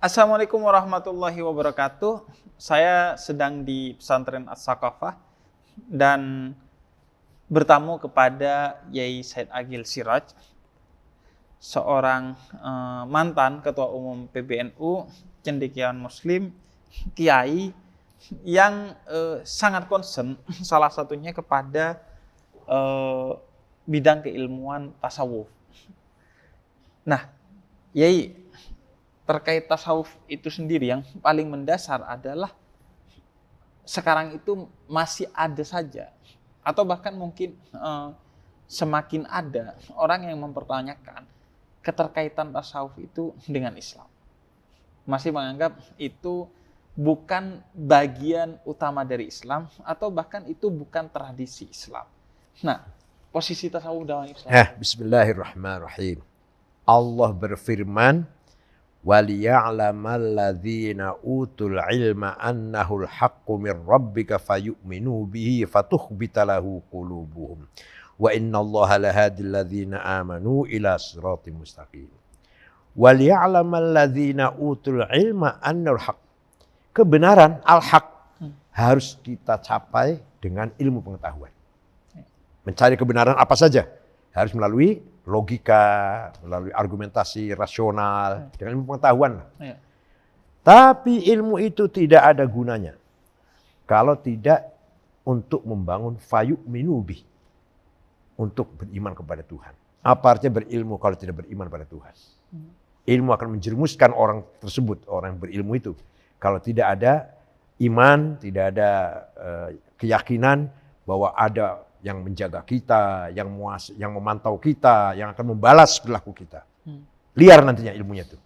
Assalamualaikum warahmatullahi wabarakatuh. Saya sedang di pesantren As-Saqafah dan bertamu kepada Yai Said Agil Siraj, seorang mantan Ketua Umum PBNU, cendekiawan Muslim, kiai yang sangat concern salah satunya kepada bidang keilmuan tasawuf. Nah, Yai, terkait tasawuf itu sendiri yang paling mendasar adalah sekarang itu masih ada saja atau bahkan mungkin semakin ada orang yang mempertanyakan keterkaitan tasawuf itu dengan Islam. Masih menganggap itu bukan bagian utama dari Islam atau bahkan itu bukan tradisi Islam. Nah, posisi tasawuf dalam Islam. Bismillahirrahmanirrahim. Allah berfirman, وَلِيَعْلَمَ الَّذِينَ أُوتُوا الْعِلْمَ أَنَّهُ الْحَقُّ مِنْ رَبِّكَ فَيُؤْمِنُوا بِهِ فَتُخْبِتَ لَهُ قُلُوبُهُمْ وَإِنَّ اللَّهَ لَهَادِي الَّذِينَ آمَنُوا إِلَى صِرَاطٍ مُسْتَقِيمٍ. وَلِيَعْلَمَ الَّذِينَ أُوتُوا الْعِلْمَ أَنَّهُ الْحَقُّ. Kebenaran al-haq harus kita capai dengan ilmu pengetahuan. Mencari kebenaran apa saja harus melalui logika, melalui argumentasi rasional, dengan ilmu pengetahuan. Ya. Tapi ilmu itu tidak ada gunanya kalau tidak untuk membangun fayu'minubi, untuk beriman kepada Tuhan. Apa artinya berilmu kalau tidak beriman pada Tuhan? Ilmu akan menjerumuskan orang tersebut, orang yang berilmu itu. Kalau tidak ada iman, tidak ada keyakinan bahwa ada yang menjaga kita, yang memantau kita, yang akan membalas perilaku kita. Liar nantinya ilmunya itu.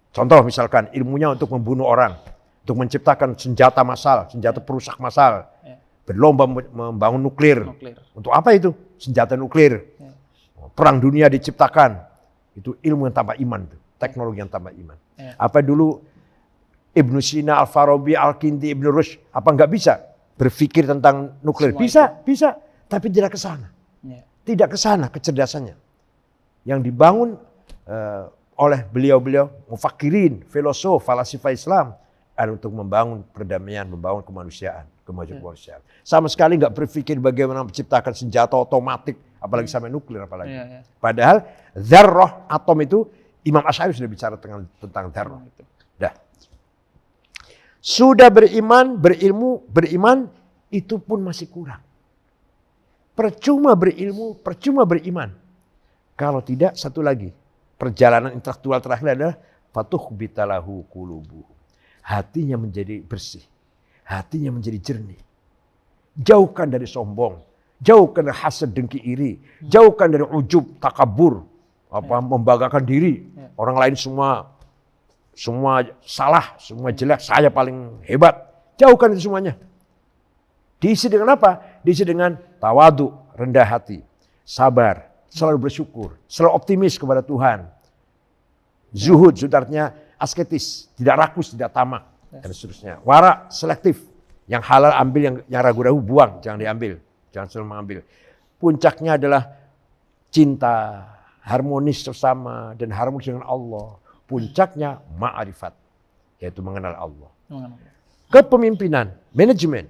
Contoh misalkan ilmunya untuk membunuh orang, untuk menciptakan senjata massal, senjata perusak massal, berlomba membangun nuklir. Untuk apa itu? Senjata nuklir. Perang dunia diciptakan. Itu ilmu yang tanpa iman, teknologi yang tanpa iman. Apa dulu Ibnu Sina, Al-Farabi, Al-Kindi, Ibnu Rushd, apa nggak bisa berpikir tentang nuklir? Bisa, tapi tidak ke sana. Tidak ke sana kecerdasannya. Yang dibangun oleh beliau-beliau mufakirin, filosof, falasifah Islam adalah untuk membangun perdamaian, membangun kemanusiaan, kemajuan kemanusiaan. Sama sekali nggak berpikir bagaimana menciptakan senjata otomatik, apalagi sampai nuklir apalagi. Padahal dzarrah, atom itu Imam Asy'ari sudah bicara tentang dzarrah. Dah. Sudah beriman, berilmu, beriman, itu pun masih kurang. Percuma berilmu, percuma beriman. Kalau tidak, satu lagi. Perjalanan intelektual terakhir adalah fatukhbita lahu qulubuhum. Hatinya menjadi bersih. Hatinya menjadi jernih. Jauhkan dari sombong. Jauhkan dari hasad, dengki, iri. Jauhkan dari ujub, takabur. Membanggakan diri. Orang lain semua salah, semua jelek, saya paling hebat. Jauhkan itu semuanya. Diisi dengan apa? Diisi dengan tawadu, rendah hati, sabar, selalu bersyukur, selalu optimis kepada Tuhan. Zuhud, artinya asketis, tidak rakus, tidak tamak, dan seterusnya. Wara, selektif. Yang halal ambil, yang ragu-ragu buang, jangan diambil. Jangan selalu mengambil. Puncaknya adalah cinta, harmonis bersama, dan harmonis dengan Allah. Puncaknya ma'rifat, yaitu mengenal Allah. Kepemimpinan, manajemen,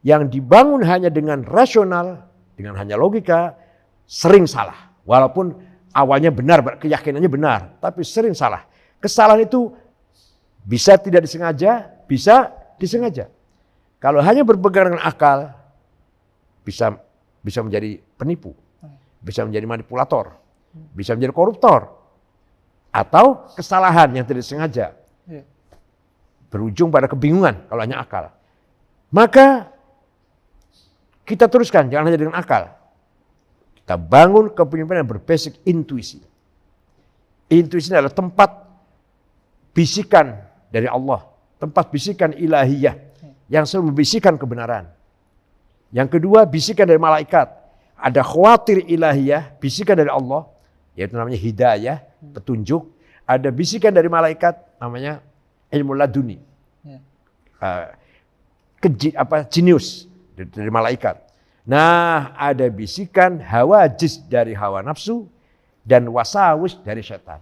yang dibangun hanya dengan rasional, dengan hanya logika, sering salah. Walaupun awalnya benar, keyakinannya benar, tapi sering salah. Kesalahan itu bisa tidak disengaja, bisa disengaja. Kalau hanya berpegang dengan akal, bisa menjadi penipu, bisa menjadi manipulator, bisa menjadi koruptor. Atau kesalahan yang tidak sengaja. Berujung pada kebingungan kalau hanya akal. Maka kita teruskan, jangan hanya dengan akal. Kita bangun kepemimpinan berbasis intuisi. Intuisi adalah tempat bisikan dari Allah. Tempat bisikan ilahiyah yang selalu membisikkan kebenaran. Yang kedua, bisikan dari malaikat. Ada khawatir ilahiyah, bisikan dari Allah, yaitu namanya hidayah, petunjuk. Ada bisikan dari malaikat, namanya ilmu laduni. Jenius dari malaikat. Nah, ada bisikan hawajis dari hawa nafsu dan wasawis dari setan.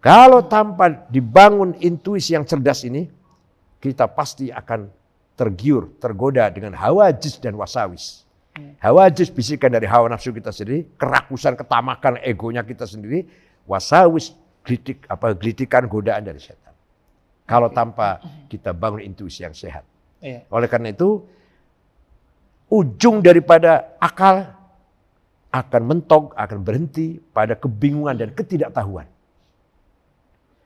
Kalau tanpa dibangun intuisi yang cerdas ini, kita pasti akan tergiur, tergoda dengan hawajis dan wasawis. Hawajis bisikan dari hawa nafsu kita sendiri, kerakusan, ketamakan egonya kita sendiri, wasawis glitikan godaan dari setan. Kalau tanpa kita bangun intuisi yang sehat. Oleh karena itu, ujung daripada akal akan mentok, akan berhenti pada kebingungan dan ketidaktahuan.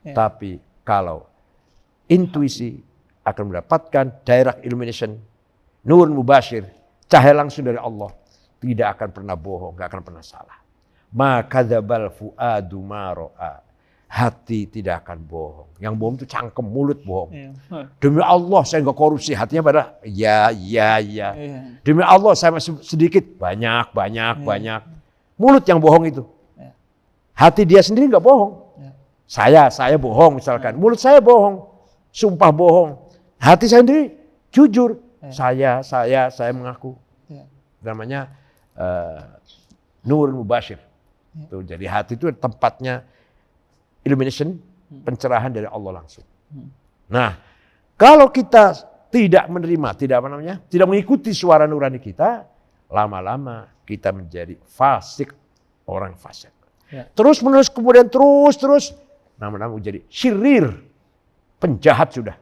Tapi kalau intuisi akan mendapatkan direct illumination, nur mubashir, cahaya langsung dari Allah, tidak akan pernah bohong, tidak akan pernah salah. Ma kadzabal fuadu ma ra'a. Hati tidak akan bohong. Yang bohong itu cangkem, mulut bohong. Demi Allah saya enggak korupsi, hatinya pada ya. Demi Allah saya masih sedikit, banyak. Mulut yang bohong itu. Hati dia sendiri enggak bohong. Saya bohong misalkan. Mulut saya bohong, sumpah bohong. Hati saya sendiri jujur. Saya mengaku. Namanya nur mubashir. Tuh, jadi hati itu tempatnya illumination, pencerahan dari Allah langsung. Nah, kalau kita tidak menerima, tidak mengikuti suara nurani kita, lama-lama kita menjadi fasik, orang fasik. Terus menerus kemudian terus lama-lama menjadi syirir, penjahat sudah.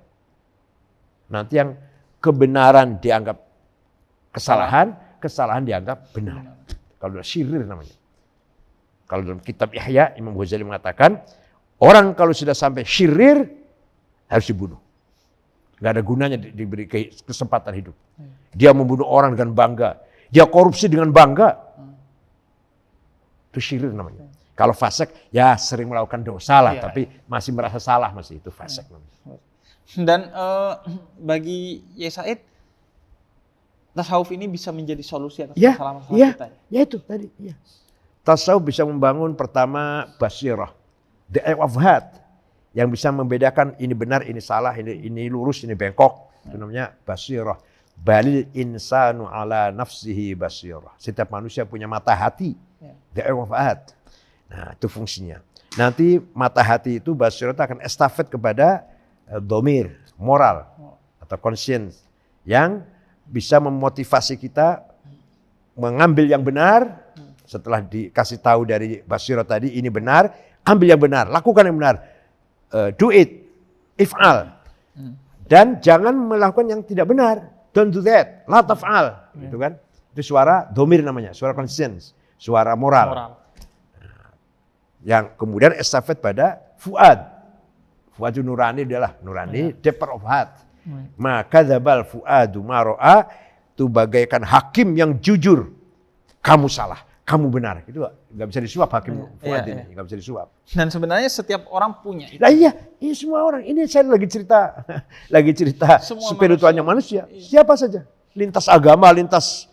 Nanti yang kebenaran dianggap kesalahan dianggap benar. Kalau syirir namanya. Kalau dalam kitab Ihya, Imam Ghazali mengatakan, orang kalau sudah sampai syirir harus dibunuh. Gak ada gunanya diberi kesempatan hidup. Dia membunuh orang dengan bangga. Dia korupsi dengan bangga. Itu syirir namanya. Kalau fasik ya sering melakukan dosa lah, tapi masih merasa salah, masih itu fasik namanya. Dan bagi Yai Said, tasawuf ini bisa menjadi solusi atas masalah-masalah kita. Ya itu tadi. Ya. Tasawuf bisa membangun pertama basirah, the eye of heart, yang bisa membedakan ini benar, ini salah, ini lurus, ini bengkok. Itu namanya basirah. Balil insanu ala nafsihi basirah. Setiap manusia punya mata hati, the eye of heart. Nah, itu fungsinya. Nanti mata hati itu basirah akan estafet kepada domir, moral atau conscience yang bisa memotivasi kita mengambil yang benar. Setelah dikasih tahu dari basirah tadi, ini benar, ambil yang benar, lakukan yang benar. Do it, if'al. Dan jangan melakukan yang tidak benar. Don't do that, la taf'al. Gitu kan? Itu suara domir namanya, suara conscience, suara moral. Yang kemudian estafet pada fuad. Fuad nurani adalah nurani, depth of heart. Maka dzabal fuadu ma ra'a, itu bagaikan hakim yang jujur. Kamu salah. Kamu benar, itu nggak bisa disuap hakim Fuad ini, nggak bisa disuap. Dan sebenarnya setiap orang punya itu. Nah iya semua orang. Ini saya lagi cerita spiritualnya manusia. Siapa saja, lintas agama, lintas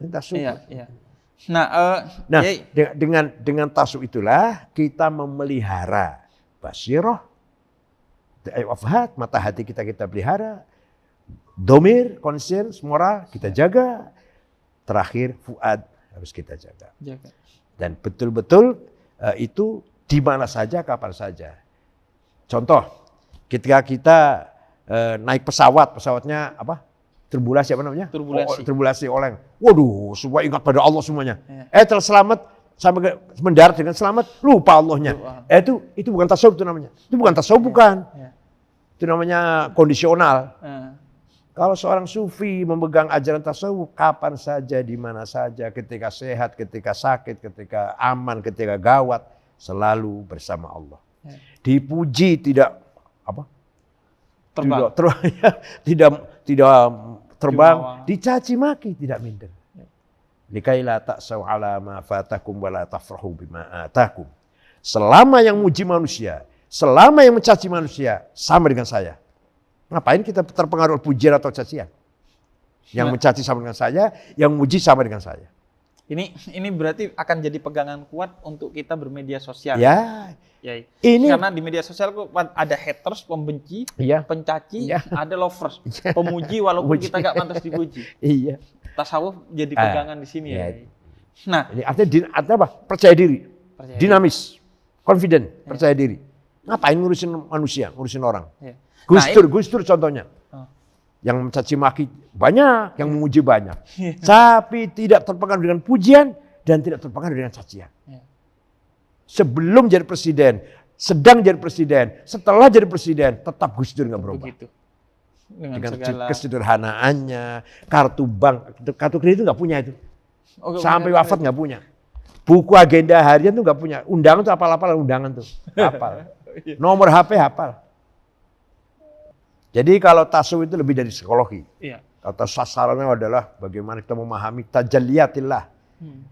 suku. Nah, dengan tasawuf itulah kita memelihara basirah, the eye of heart, mata hati kita pelihara, domir, conscience, moral kita jaga, terakhir fuad harus kita jaga. Dan betul-betul itu di mana saja, kapan saja. Contoh, ketika kita naik pesawatnya apa? Turbulasi apa namanya? Turbulasi oleng. Waduh, semua ingat pada Allah semuanya. Terselamat sampai mendarat dengan selamat, lupa Allahnya. Itu bukan tasawuf itu namanya. Itu bukan tasawuf, bukan. Itu namanya kondisional. Kalau seorang sufi memegang ajaran tasawuf, kapan saja, di mana saja, ketika sehat, ketika sakit, ketika aman, ketika gawat, selalu bersama Allah. Dipuji tidak terbang, tidak terbang, dicaci maki tidak minder. Likaila ta'saw ala ma fatakum wa la tafrahu bima atakum. Selama yang muji manusia, selama yang mencaci manusia, sama dengan saya. Ngapain kita terpengaruh pujian atau cacian? Yang mencaci sama dengan saya, yang memuji sama dengan saya. Ini berarti akan jadi pegangan kuat untuk kita bermedia sosial. Karena di media sosial ada haters, pembenci, pencaci, ada lovers, pemuji walaupun kita nggak pantas dipuji. Tasawuf jadi pegangan di sini. Nah, ini artinya apa? Percaya diri, dinamis. confident, percaya diri. Ngapain ngurusin manusia, ngurusin orang? Ya. Gus Dur contohnya. Oh. Yang mencaci maki banyak, yang memuji banyak. Tapi tidak terpengaruh dengan pujian dan tidak terpengaruh dengan cacian. Ya. Sebelum jadi presiden, sedang jadi presiden, setelah jadi presiden, tetap Gus Dur nggak berubah. Begitu. Dengan Dengan kesederhanaannya, kartu bank, kartu kredit itu nggak punya itu. Sampai wafat nggak punya. Buku agenda harian tuh nggak punya. Undangan tuh apal-apal undangan tuh. Hafal. Nomor HP hafal. Jadi kalau tasawuf itu lebih dari psikologi. Iya. Kata sasarannya adalah bagaimana kita memahami tajalliyatillah.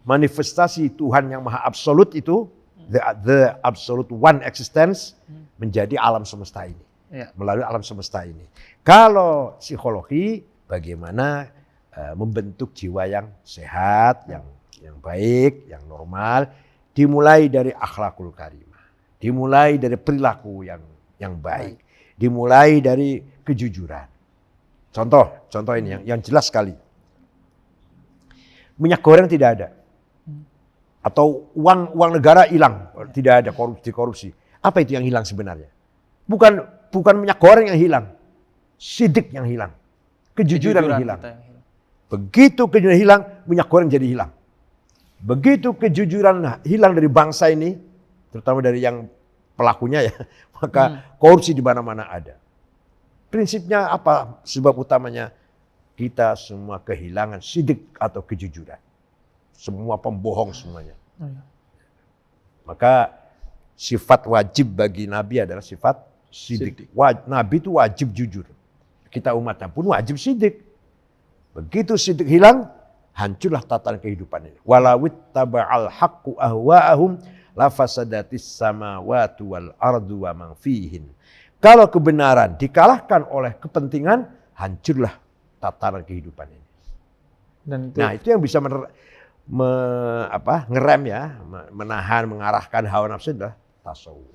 Manifestasi Tuhan yang maha absolut itu, the absolute one existence, menjadi alam semesta ini. Iya. Melalui alam semesta ini. Kalau psikologi, bagaimana membentuk jiwa yang sehat, yang baik, yang normal, dimulai dari akhlakul karimah, dimulai dari perilaku yang baik, dimulai dari kejujuran. Contoh ini yang jelas sekali. Minyak goreng tidak ada, atau uang negara hilang, tidak ada korupsi. Apa itu yang hilang sebenarnya? Bukan minyak goreng yang hilang, sidik yang hilang, kejujuran yang hilang. Begitu kejujuran hilang, minyak goreng jadi hilang. Begitu kejujuran hilang dari bangsa ini, terutama dari yang pelakunya ya, maka korupsi di mana-mana ada. Prinsipnya apa? Sebab utamanya kita semua kehilangan sidik atau kejujuran. Semua pembohong semuanya. Maka sifat wajib bagi Nabi adalah sifat sidik. Nabi itu wajib jujur. Kita umatnya pun wajib sidik. Begitu sidik hilang, hancurlah tatanan kehidupan ini. Walawit taba'al haqqu ahwa'ahum lafasadatis samawati wal ardu wa man fihin. Kalau kebenaran dikalahkan oleh kepentingan, hancurlah tatanan kehidupan ini. Nah, itu yang bisa ngerem ya, menahan, mengarahkan hawa nafsu adalah tasawuf.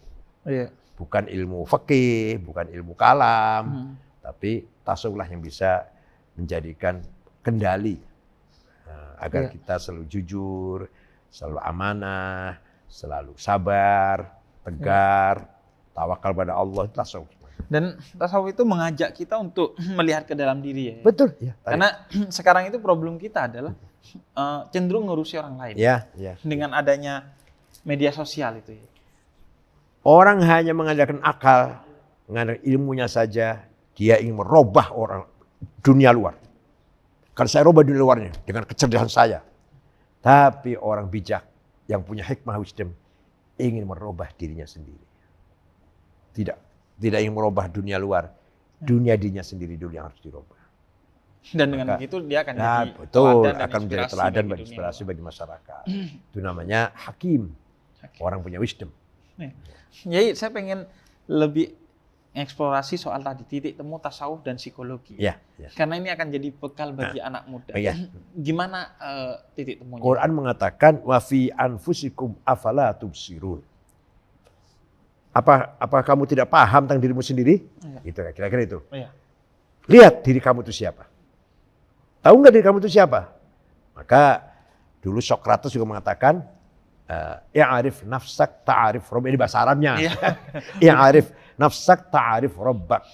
Iya. Bukan ilmu fikih, bukan ilmu kalam, tapi tasawuflah yang bisa menjadikan kendali agar kita selalu jujur, selalu amanah, selalu sabar, tegar, tawakal pada Allah, itu tasawuf. Dan tasawuf itu mengajak kita untuk melihat ke dalam diri ya. Betul. Ya, karena sekarang itu problem kita adalah cenderung ngurusi orang lain. Ya. Dengan adanya media sosial itu ya. Orang hanya mengandalkan akal, mengandalkan ilmunya saja, dia ingin merubah orang dunia luar. Karena saya rubah dunia luarnya dengan kecerdasan saya. Tapi orang bijak yang punya hikmah wisdom ingin merubah dirinya sendiri. Tidak ingin merubah dunia luar, dunia dirinya sendiri dulu yang harus dirubah. Dan dengan begitu dia akan jadi akan menjadi teladan dan inspirasi bagi masyarakat. Itu namanya hakim. Orang punya wisdom. Jadi saya pengen lebih eksplorasi soal tadi titik temu tasawuf dan psikologi. Ya. Karena ini akan jadi bekal bagi anak muda. Gimana titik temunya? Quran mengatakan wa fi anfusikum afala tubsirun. Apa kamu tidak paham tentang dirimu sendiri? Itu kira-kira itu. Lihat diri kamu itu siapa. Tahu nggak diri kamu itu siapa? Maka dulu Socrates juga mengatakan i'arif nafsak ta'arif rabbak. Ini bahasa Arabnya. I'arif nafsak ta'arif rabbak.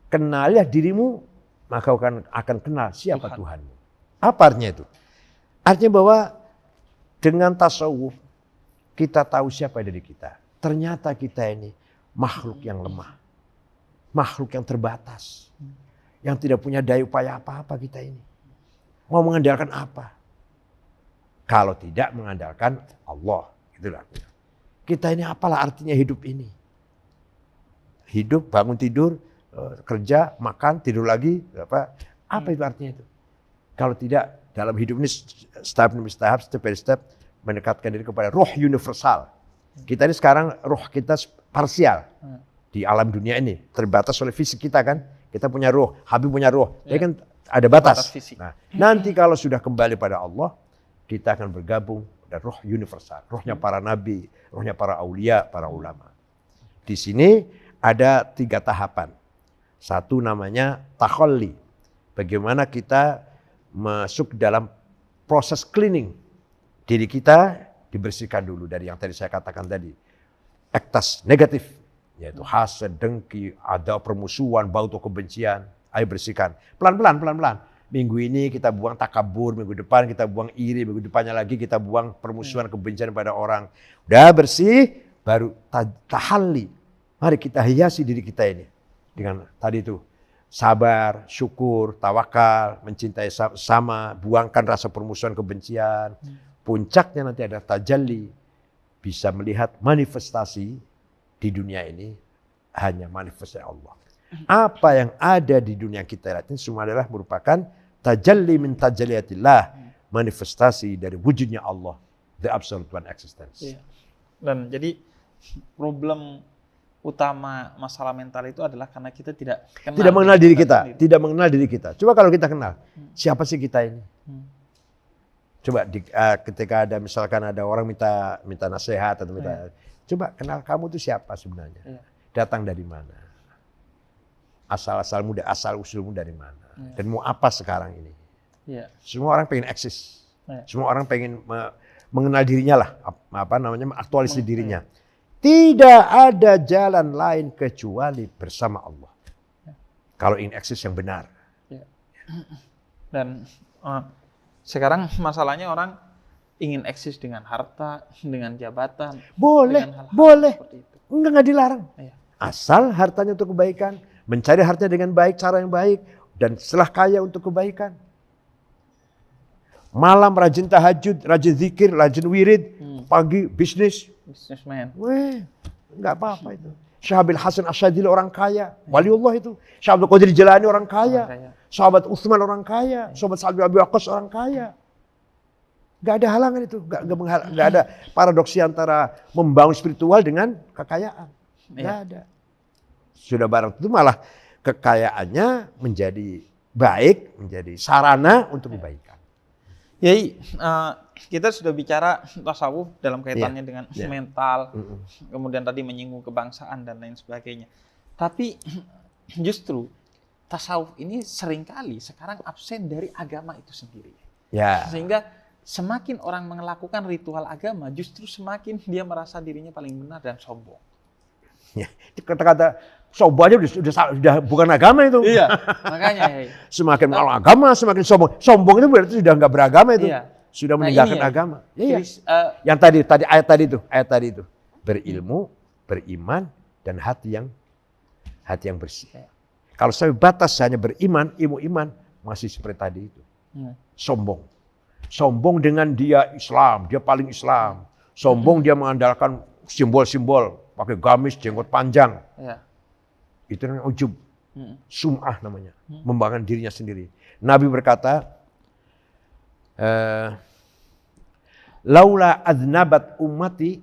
Kenalilah dirimu, maka akan kenal siapa Tuhanmu. Apa artinya itu? Artinya bahwa dengan tasawuf kita tahu siapa diri kita. Ternyata kita ini makhluk yang lemah. Makhluk yang terbatas. Yang tidak punya daya upaya apa-apa kita ini. Mau mengandalkan apa? Kalau tidak mengandalkan Allah. Itulah. Kita ini apalah artinya hidup ini? Hidup, bangun tidur, kerja, makan, tidur lagi. Apa itu artinya itu? Kalau tidak dalam hidup ini step demi step mendekatkan diri kepada roh universal. Kita ini sekarang roh kita parsial di alam dunia ini. Terbatas oleh fisik kita kan. Kita punya roh, Habib punya roh. Jadi kan ada batas. Nah, nanti kalau sudah kembali pada Allah, kita akan bergabung pada roh universal. Rohnya para nabi, rohnya para aulia, para ulama. Di sini ada 3 tahapan. Satu namanya takhalli. Bagaimana kita masuk dalam proses cleaning. Diri kita dibersihkan dulu dari yang tadi saya katakan tadi. ektas negatif, yaitu hasad, dengki, ada permusuhan, bau atau kebencian. Ayo bersihkan. Pelan-pelan, pelan-pelan. Minggu ini kita buang takabur, minggu depan kita buang iri, minggu depannya lagi kita buang permusuhan, kebencian pada orang. Udah bersih, baru tahalli. Mari kita hiasi diri kita ini dengan tadi itu sabar, syukur, tawakal, mencintai sama, buangkan rasa permusuhan, kebencian. Puncaknya nanti ada tajalli, bisa melihat manifestasi di dunia ini hanya manifestasi Allah. Apa yang ada di dunia kita lihat ini semua adalah merupakan tajalli min tajalliyatillah, manifestasi dari wujudnya Allah, the absolute one existence. Iya. Dan jadi problem utama masalah mental itu adalah karena kita tidak mengenal diri kita, tidak mengenal diri kita. Coba kalau kita kenal, siapa sih kita ini? Coba ketika ada misalkan ada orang minta nasihat atau coba kenal kamu itu siapa sebenarnya? Datang dari mana? Asal-asalmu, asal-usulmu dari mana? Dan mau apa sekarang ini? Semua orang pengen eksis. Semua orang pengen mengenal dirinya lah, mengaktualisasi dirinya. Tidak ada jalan lain kecuali bersama Allah. Kalau ingin eksis yang benar. Dan sekarang masalahnya orang ingin eksis dengan harta, dengan jabatan. Boleh, dengan hal-hal boleh. Seperti itu. Enggak dilarang. Asal hartanya untuk kebaikan, mencari harta dengan baik, cara yang baik, dan setelah kaya untuk kebaikan. Malam rajin tahajud, rajin zikir, rajin wirid, pagi bisnis. Businessman. Enggak apa-apa itu. Syekh Abil Hasan Asyadili orang kaya, waliullah itu. Syekh Abdul Qadir Jilani orang kaya. Sahabat Utsman orang kaya, sahabat Sa'ad bin Abi Waqqas orang kaya. Enggak ada halangan itu, enggak ada paradoksi antara membangun spiritual dengan kekayaan. Enggak ada. Sudah barang itu malah kekayaannya menjadi baik, menjadi sarana untuk kebaikan. Yai, kita sudah bicara tasawuf dalam kaitannya dengan mental, kemudian tadi menyinggung kebangsaan dan lain sebagainya. Tapi justru tasawuf ini seringkali sekarang absen dari agama itu sendiri. Sehingga semakin orang melakukan ritual agama, justru semakin dia merasa dirinya paling benar dan sombong. Kata-kata sombong aja sudah bukan agama itu. Iya, makanya. Semakin kalau agama semakin sombong. Sombong itu berarti sudah nggak beragama itu. Sudah meninggalkan agama. Yang ayat tadi itu. Berilmu, beriman, dan hati yang bersih. Kalau saya batas hanya beriman, ilmu iman, masih seperti tadi itu. Sombong. Sombong dengan dia Islam, dia paling Islam. Sombong dia mengandalkan simbol-simbol, pakai gamis, jenggot panjang. Itu namanya ujub. Sum'ah namanya. Membanggakan dirinya sendiri. Nabi berkata, laula adnabat ummati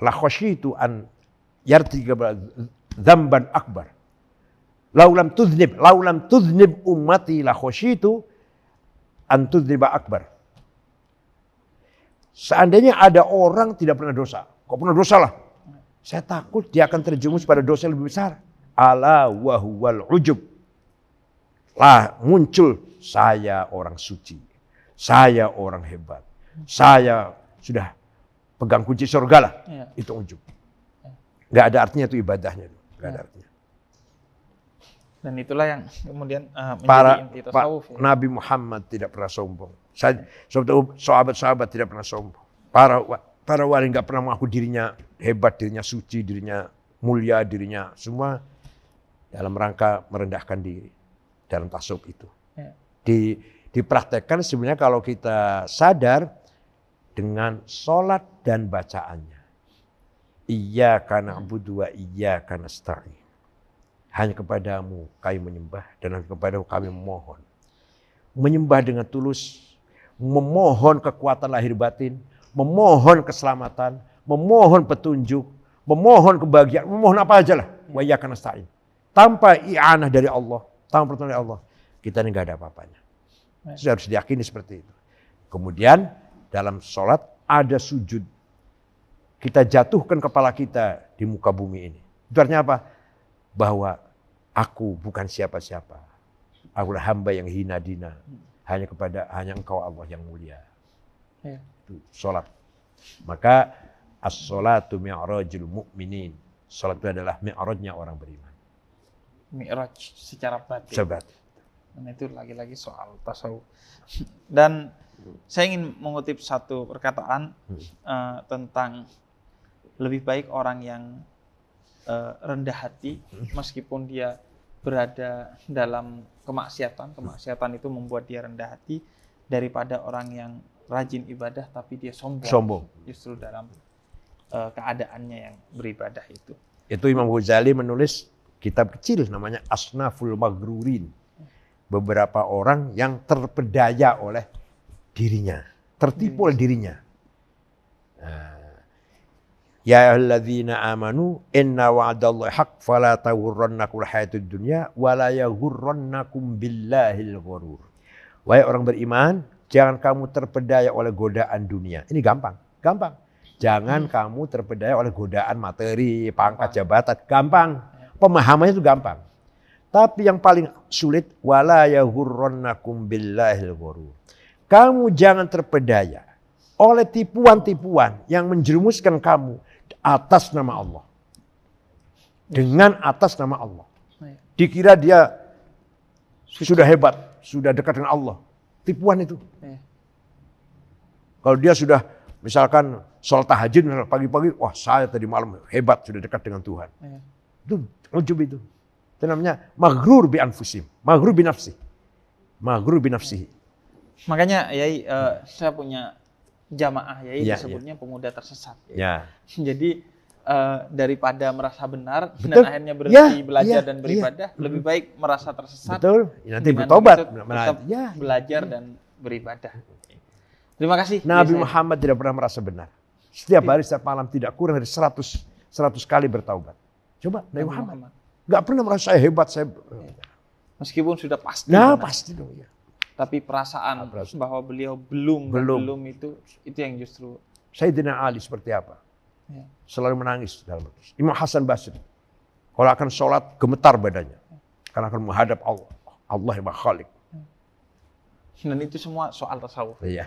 la khasyitu an yartiga dzamban akbar. Laulam tuznib ummati la khasyitu an tudzniba akbar. Seandainya ada orang tidak pernah dosa, kok pernah dosa lah. Saya takut dia akan terjerumus pada dosa yang lebih besar. Ala wa huwal ujub. Lah muncul saya orang suci. Saya orang hebat. Saya sudah pegang kunci surga lah. Itu ujub. Gak ada artinya itu ibadahnya. Gak ada artinya. Dan itulah yang kemudian menjadi inti tasawuf. Nabi Muhammad tidak pernah sombong. Sahabat-sahabat tidak pernah sombong. Para wali nggak pernah mengaku dirinya hebat, dirinya suci, dirinya mulia, dirinya semua dalam rangka merendahkan diri dalam tasawuf itu. Dipraktekkan sebenarnya kalau kita sadar dengan sholat dan bacaannya. Iyyaka na'budu wa iyyaka nasta'in. Hanya kepadamu kami menyembah dan hanya kepadamu kami memohon. Menyembah dengan tulus, memohon kekuatan lahir batin, memohon keselamatan, memohon petunjuk, memohon kebahagiaan, memohon apa aja lah. Wa iyyaka nasta'in. Tanpa i'anah dari Allah, tanpa pertolongan dari Allah, kita ini nggak ada apa-apanya. Sudah harus diyakini seperti itu. Kemudian dalam sholat ada sujud. Kita jatuhkan kepala kita di muka bumi ini. Itu artinya apa? Bahwa aku bukan siapa-siapa. Akulah hamba yang hina dina. Hanya engkau Allah yang mulia. Itu sholat. Maka As-sholatu mi'rajul mu'minin. Salat itu adalah mi'rajnya orang beriman. Mi'raj secara batin. Sobat. Dan itu lagi-lagi soal tasawuf. Dan saya ingin mengutip satu perkataan tentang lebih baik orang yang rendah hati meskipun dia berada dalam kemaksiatan. Kemaksiatan itu membuat dia rendah hati daripada orang yang rajin ibadah tapi dia sombong. Justru dalam keadaannya yang beribadah itu. Itu Imam Ghazali menulis kitab kecil namanya Asnaful Maghrurin. Beberapa orang yang terpedaya oleh dirinya, tertipu oleh dirinya. Ya ayyuhalladzina amanu inna wa'dallahi haqq fala taghurrannakumul hayatud dunya wa la yaghurrannakum billahil ghurur. Wahai orang beriman, jangan kamu terpedaya oleh godaan dunia. Ini gampang. Jangan kamu terpedaya oleh godaan materi, pangkat, jabatan. Gampang. Pemahamannya itu gampang. Tapi yang paling sulit, wala yaghurrannakum billahil ghurur. Kamu jangan terpedaya oleh tipuan-tipuan yang menjerumuskan kamu atas nama Allah. Dengan atas nama Allah. Dikira dia sudah hebat, sudah dekat dengan Allah. Tipuan itu. Kalau dia sudah misalkan sholat tahajud pagi-pagi, wah saya tadi malam hebat, sudah dekat dengan Tuhan. Itu ujub itu. Itu namanya maghrur bi anfusim, maghrur bi nafsi. Maghrur bi nafsihi. Makanya Yai, saya punya jamaah Yai disebutnya pemuda tersesat. Ya. Jadi daripada merasa benar dan akhirnya berhenti belajar dan beribadah, lebih baik merasa tersesat. Betul. Nanti bertobat, tetap belajar dan beribadah. Terima kasih. Nabi Muhammad tidak pernah merasa benar. Setiap hari, setiap malam tidak kurang dari 100 kali bertaubat. Coba Nabi Muhammad. Nggak pernah merasa saya hebat. Meskipun sudah pasti. Nah pasti dong ya. Tapi perasaan bahwa beliau belum itu yang justru. Sayyidina Ali seperti apa? Selalu menangis dalam itu. Imam Hasan Basri. Kalau akan sholat gemetar badannya. Karena akan menghadap Allah. Allah yang Khalik. Dan itu semua soal tasawuf. Iya.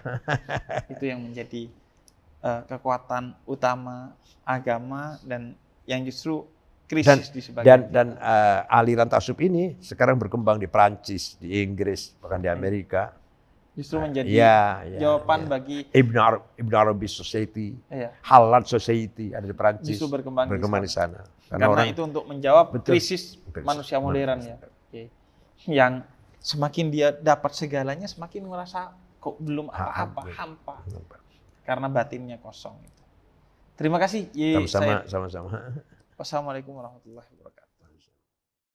Itu yang menjadi kekuatan utama agama dan yang justru krisis di sebagian. Dan aliran tasawuf ini sekarang berkembang di Prancis, di Inggris, bahkan di Amerika. Justru menjadi jawaban bagi Ibn Arabi Society, Halal Society ada di Prancis. Justru berkembang di sana. Karena itu untuk menjawab krisis manusia modern ya. Yang semakin dia dapat segalanya, semakin merasa kok belum apa-apa, hampa. Karena batinnya kosong. Sama-sama. Sama-sama. Wassalamualaikum warahmatullahi wabarakatuh.